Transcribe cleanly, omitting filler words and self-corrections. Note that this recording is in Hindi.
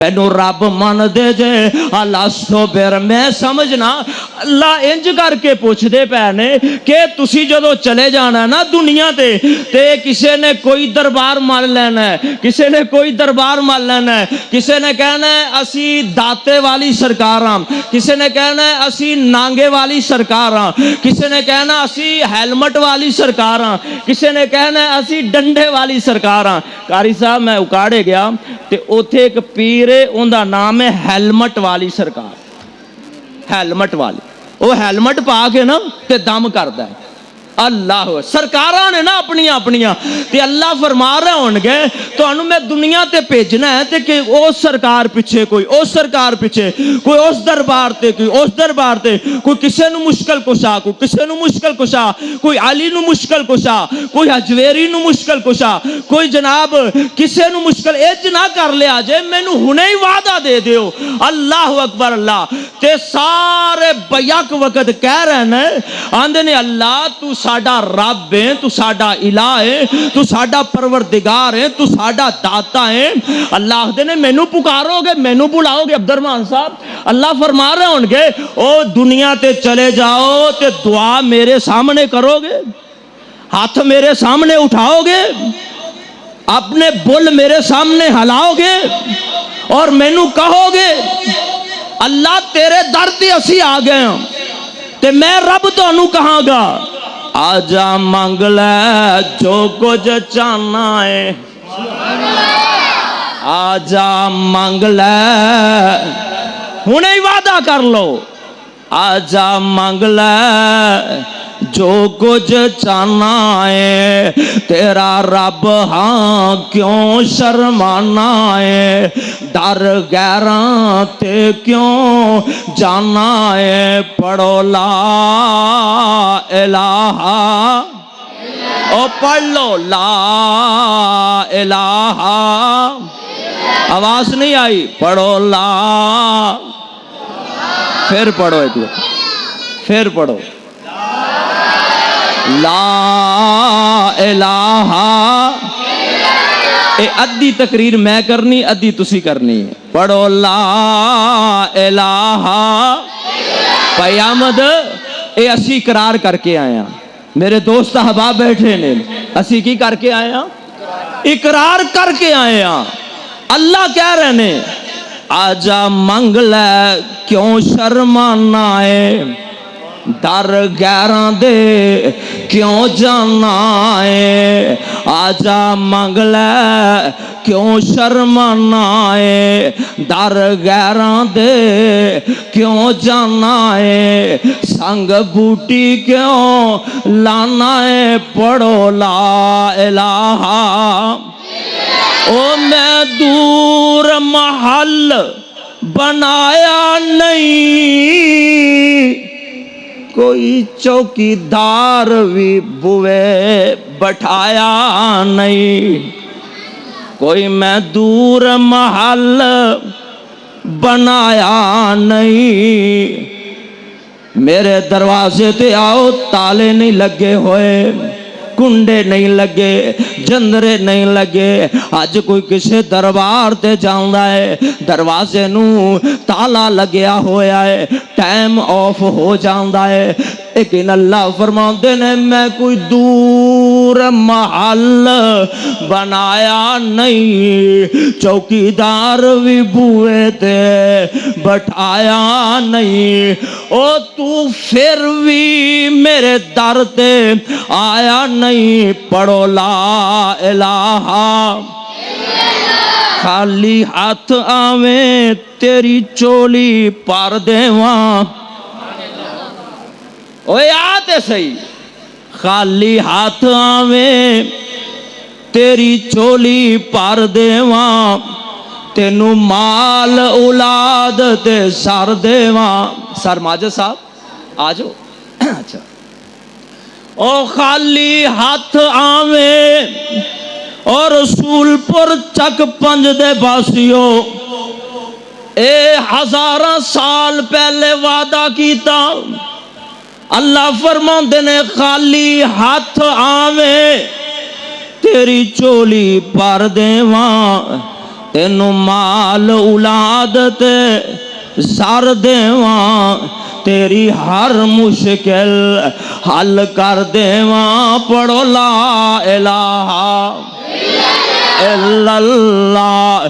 मैनू रब मन दे जे अलास्तो फिर मैं समझना अल्लाह इंज करके पूछते पे ने कि तुसी जदों चले जाना ना दुनिया ते किसी ने कोई दरबार मान लेना है, किसी ने कोई दरबार मान लेना है, किसी ने कहना है असी दाते वाली सरकार हाँ, किसी ने कहना है असी नांगे वाली सरकार हाँ, किसी ने कहना असी हेलमेट वाली सरकार हाँ, किसी ने कहना है असी डंडे वाली सरकार हाँ। कारी साहब मैं उकाड़े गया ते उथे एक पीर उनका नाम है हेलमेट वाली सरकार। हेलमेट वाली वो हेलमेट पा के ना ते दम करता है। अल्लाह सरकार ने ना अपनिया अपनिया ते अल्लाह फरमा रहे होंगे तो मैं दुनिया ते भेजना है ते कि उस सरकार पिछे कोई उस सरकार पिछे कोई उस दरबार ते कोई उस दरबार ते कोई किसी नू मुश्किल कुशा कोई किसी नू मुश्किल कुशा कोई अली नू मुश्किल कुशा कोई हजवेरी नू मुश्किल कुशा कोई जनाब किसी नू मुश्किल एज ना कर लिया जे मैनू हुणे ही वादा दे दियो। अल्लाह अकबर। अल्लाह ते सारे बयक वक्त कह रहे हैं आंदे ने अल्लाह तू साडा रब है, तू साडा इलाह है, तू साडा परवरदिगार है, तू साडा दाता है। अल्लाह आखदे ने मैनू पुकारोगे मैनू बुलाओगे अब्दुर्रहमान साहब अल्लाह फरमा रहे होंगे ओ दुनिया ते चले जाओ ते दुआ मेरे सामने करोगे, हाथ मेरे सामने उठाओगे, अपने बुल मेरे सामने हिलाओगे और मैनू कहोगे अल्लाह तेरे दर ते असी आ गए ते मैं रब तुहानू कहांगा आजा मंग ले जो कुछ चाहना है, आजा मंग ले हुणे ही वादा कर लो, आजा मंग ले जो कुछ चाहना है तेरा रब हाँ क्यों शर्माना है, डर गैरां ते क्यों जाना है। पढ़ो ला इलाहा ओ पढ़ लो ला इलाहा। आवाज नहीं आई पढ़ो ला फिर पढ़ो एक फिर पढ़ो ला इलाहा। ए अद्धी तकरीर मैं करनी अद्धी तुसी करनी है। पढ़ो ला इलाहा। भाई अहमद ए असी इकरार करके आया मेरे दोस्त अहबाब बैठे ने असी की करके आया इकरार करके आया। अल्लाह कह रहे ने आजा मंग ले क्यों शर्माना है, डर गैरां दे क्यों जाना है, आजा मंग ले क्यों शर्माना है, डर गैरां दे क्यों जाना है, संग बूटी क्यों लाना है। पढ़ो ला इलाहा। ओ मैं दूर महल बनाया नहीं, कोई चौकीदार भी बुए बैठाया नहीं, कोई मैं दूर महल बनाया नहीं। मेरे दरवाजे ते आओ ताले नहीं लगे होए, कुंडे नहीं लगे, जंदरे नहीं लगे। अज कोई किसी दरबार ते जांदा है दरवाजे नू ताला लग्या होया है, टाइम ऑफ हो जांदा है। लेकिन अल्लाह फरमाते ने मैं कोई दूर महल बनाया नहीं, चौकीदार भी बुए ते बैठाया नहीं। ओ तू फिर भी मेरे दर ते आया नहीं। पढ़ो ला इलाहा। खाली हाथ आवे तेरी चोली पर देवा। ओए आते सही खाली हाथ आवे तेरी चोली पर देवा, तेनू माल औलाद ते सर देवा। सर माजद साहब आ जाओ। अच्छा ओ खाली हाथ आवे और रसूलपुर चक पंज दे बासियो ए हजारा साल पहले वादा कीता। अल्लाह फरमांदे ने खाली हाथ आवे तेरी चोली पर देवा, तेनू माल औलाद ते ज़र देवां, तेरी हर मुश्किल हल कर देवां। पढ़ो ला इलाहा इल्लल्लाह।